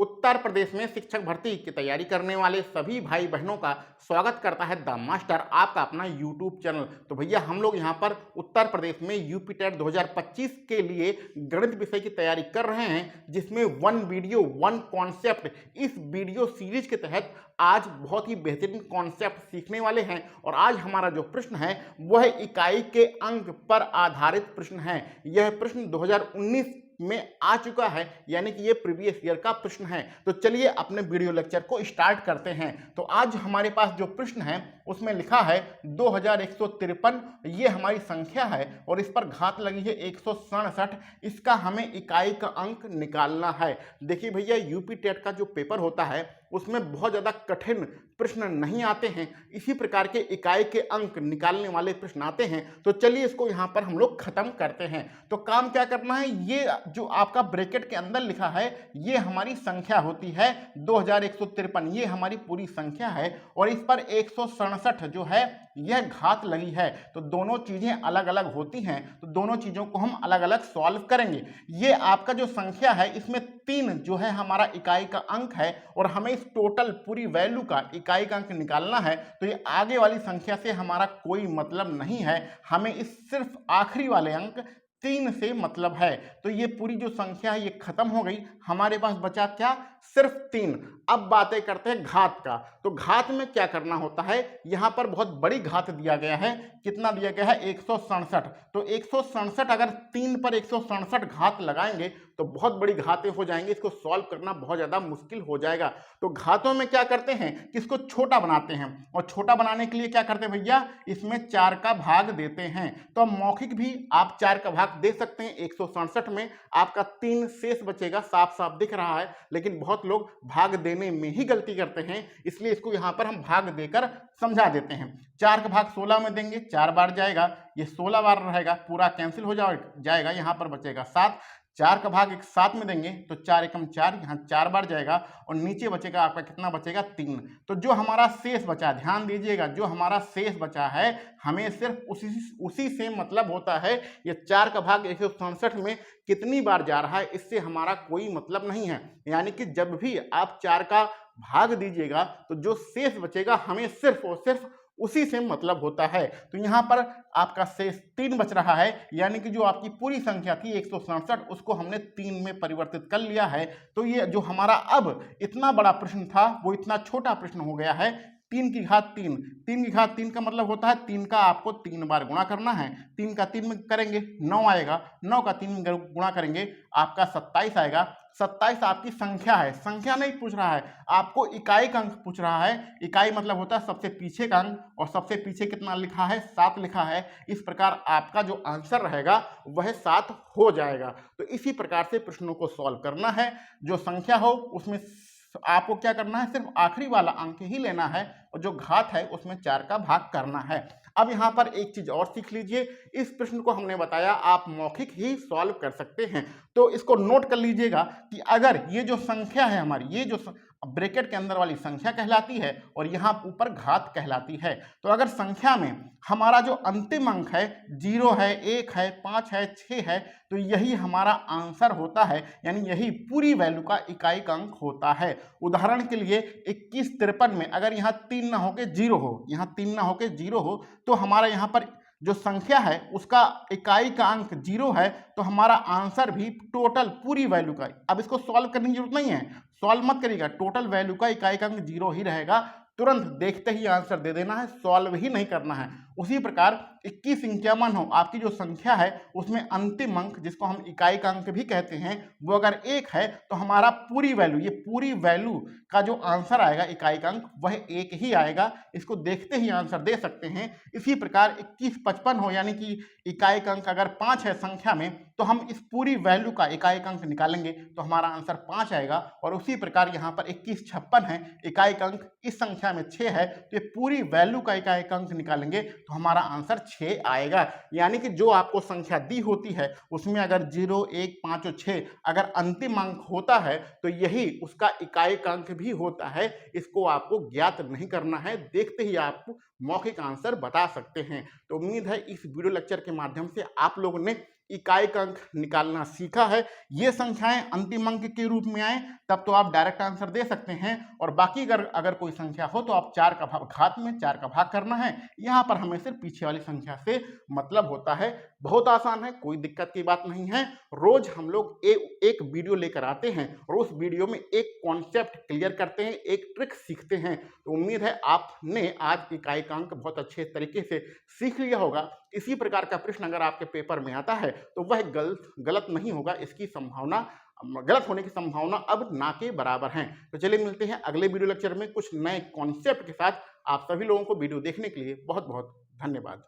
उत्तर प्रदेश में शिक्षक भर्ती की तैयारी करने वाले सभी भाई बहनों का स्वागत करता है द मास्टर, आपका अपना यूट्यूब चैनल। तो भैया हम लोग यहाँ पर उत्तर प्रदेश में यूपी टेट 2025 के लिए गणित विषय की तैयारी कर रहे हैं, जिसमें वन वीडियो वन कॉन्सेप्ट, इस वीडियो सीरीज के तहत आज बहुत ही बेहतरीन कॉन्सेप्ट सीखने वाले हैं। और आज हमारा जो प्रश्न है वह इकाई के अंक पर आधारित प्रश्न है। यह प्रश्न 2019 में आ चुका है, यानी कि ये प्रीवियस ईयर का प्रश्न है। तो चलिए अपने वीडियो लेक्चर को स्टार्ट करते हैं। तो आज हमारे पास जो प्रश्न है उसमें लिखा है 2153, ये हमारी संख्या है और इस पर घात लगी है 167। इसका हमें इकाई का अंक निकालना है। देखिए भैया, यूपी टेट का जो पेपर होता है उसमें बहुत ज़्यादा कठिन प्रश्न नहीं आते हैं, इसी प्रकार के इकाई के अंक निकालने वाले प्रश्न आते हैं। तो चलिए इसको यहाँ पर हम लोग खत्म करते हैं। तो काम क्या करना है, ये जो आपका ब्रैकेट के अंदर लिखा है ये हमारी संख्या होती है 2153, ये हमारी पूरी संख्या है और इस पर 167 जो है यह घात लगी है। तो दोनों चीजें अलग अलग होती हैं, तो दोनों चीजों को हम अलग अलग सॉल्व करेंगे। ये आपका जो संख्या है इसमें 3 जो है हमारा इकाई का अंक है और हमें इस टोटल पूरी वैल्यू का इकाई का अंक निकालना है। तो ये आगे वाली संख्या से हमारा कोई मतलब नहीं है, हमें इस सिर्फ आखिरी वाले अंक 3 से मतलब है। तो ये पूरी जो संख्या है ये खत्म हो गई, हमारे पास बचा क्या, सिर्फ 3। अब बातें करते हैं घात का। तो घात में क्या करना होता है, यहां पर बहुत बड़ी घात दिया गया है। कितना दिया गया है, 167। तो 167 अगर 3 पर 167 घात लगाएंगे तो बहुत बड़ी घातें हो जाएंगी, इसको सॉल्व करना बहुत ज्यादा मुश्किल हो जाएगा। तो घातों में क्या करते हैं कि इसको छोटा बनाते हैं और छोटा बनाने के लिए क्या करते हैं भैया, इसमें 4 का भाग देते हैं। तो मौखिक भी आप 4 का भाग दे सकते हैं। 167 में आपका 3 शेष बचेगा, साफ साफ दिख रहा है, लेकिन बहुत लोग भाग देने में ही गलती करते हैं, इसलिए इसको यहां पर हम भाग देकर समझा देते हैं। 4 का भाग 16 में देंगे, 4 बार जाएगा, ये 16 बार रहेगा, पूरा कैंसिल हो जाएगा, यहां पर बचेगा 7। 4 का भाग 7 में देंगे तो 4 एकम 4, यहाँ 4 बार जाएगा और नीचे बचेगा आपका कितना बचेगा, 3। तो जो हमारा शेष बचा, ध्यान दीजिएगा, जो हमारा शेष बचा है हमें सिर्फ उसी से मतलब होता है। ये 4 का भाग 167 में कितनी बार जा रहा है इससे हमारा कोई मतलब नहीं है। यानी कि जब भी आप 4 का भाग दीजिएगा तो जो शेष बचेगा हमें सिर्फ और सिर्फ उसी से मतलब होता है। तो यहाँ पर आपका शेष 3 बच रहा है, यानी कि जो आपकी पूरी संख्या थी 167 उसको हमने 3 में परिवर्तित कर लिया है। तो ये जो हमारा अब इतना बड़ा प्रश्न था वो इतना छोटा प्रश्न हो गया है। 3 की घात 3, 3 की घात 3 का मतलब होता है 3 का आपको 3 बार गुणा करना है। 3 का 3 में करेंगे 9 आएगा, 9 का 3 में गुणा करेंगे आपका 27 आएगा। 27 आपकी संख्या है, संख्या नहीं पूछ रहा है, आपको इकाई का अंक पूछ रहा है। इकाई मतलब होता है सबसे पीछे का अंक, और सबसे पीछे कितना लिखा है, 7 लिखा है। इस प्रकार आपका जो आंसर रहेगा वह 7 हो जाएगा। तो इसी प्रकार से प्रश्नों को सॉल्व करना है। जो संख्या हो उसमें आपको क्या करना है, सिर्फ आखिरी वाला अंक ही लेना है और जो घात है उसमें 4 का भाग करना है। अब यहाँ पर एक चीज और सीख लीजिए, इस प्रश्न को हमने बताया आप मौखिक ही सॉल्व कर सकते हैं। तो इसको नोट कर लीजिएगा कि अगर ये जो संख्या है हमारी, ये जो ब्रैकेट के अंदर वाली संख्या कहलाती है और यहाँ ऊपर घात कहलाती है। तो अगर संख्या में हमारा जो अंतिम अंक है 0 है, 1 है, 5 है, 6 है, तो यही हमारा आंसर होता है, यानी यही पूरी वैल्यू का इकाई का अंक होता है। उदाहरण के लिए 2153 में अगर यहाँ 3 ना होके 0 हो, यहाँ 3 ना होके 0 हो, तो हमारा यहाँ पर जो संख्या है उसका इकाई का अंक 0 है, तो हमारा आंसर भी टोटल पूरी वैल्यू का, अब इसको सॉल्व करने की जरूरत नहीं है, सॉल्व मत करिएगा, टोटल वैल्यू का इकाई का अंक 0 ही रहेगा। तुरंत देखते ही आंसर दे देना है, सॉल्व ही नहीं करना है। उसी प्रकार 2151 हो, आपकी जो संख्या है उसमें अंतिम अंक जिसको हम इकाई का अंक भी कहते हैं वो अगर 1 है, तो हमारा पूरी वैल्यू, ये पूरी वैल्यू का जो आंसर आएगा इकाई का अंक वह 1 ही आएगा। इसको देखते ही आंसर दे सकते हैं। इसी प्रकार 2155 हो, यानी कि इकाई का अंक अगर 5 है संख्या में, तो हम इस पूरी वैल्यू का इकाई का अंक निकालेंगे तो हमारा आंसर 5 आएगा। और उसी प्रकार यहाँ पर 2156 है, इकाई का अंक इस संख्या में 6 है, तो ये पूरी वैल्यू का इकाई का अंक निकालेंगे तो हमारा आंसर 6 आएगा। यानी कि जो आपको संख्या दी होती है उसमें अगर 0, 1, 5 और 6 अगर अंतिम अंक होता है तो यही उसका इकाई का अंक भी होता है। इसको आपको ज्ञात नहीं करना है, देखते ही आप मौखिक आंसर बता सकते हैं। तो उम्मीद है इस वीडियो लेक्चर के माध्यम से आप लोगों ने इकाई का अंक निकालना सीखा है, ये संख्याएं अंतिम अंक के रूप में आए तब तो आप डायरेक्ट आंसर दे सकते हैं। और बाकी अगर कोई संख्या हो तो आप 4 का घात में 4 का भाग करना है। यहाँ पर हमें सिर्फ पीछे वाली संख्या से मतलब होता है। बहुत आसान है, कोई दिक्कत की बात नहीं है। रोज हम लोग एक वीडियो लेकर आते हैं और उस वीडियो में एक कॉन्सेप्ट क्लियर करते हैं, एक ट्रिक सीखते हैं। तो उम्मीद है आपने आज इकाई का अंक बहुत अच्छे तरीके से सीख लिया होगा। इसी प्रकार का प्रश्न अगर आपके पेपर में आता है तो वह गलत नहीं होगा, इसकी संभावना, गलत होने की संभावना अब ना के बराबर है। तो चलिए मिलते हैं अगले वीडियो लेक्चर में कुछ नए कॉन्सेप्ट के साथ। आप सभी लोगों को वीडियो देखने के लिए बहुत बहुत धन्यवाद।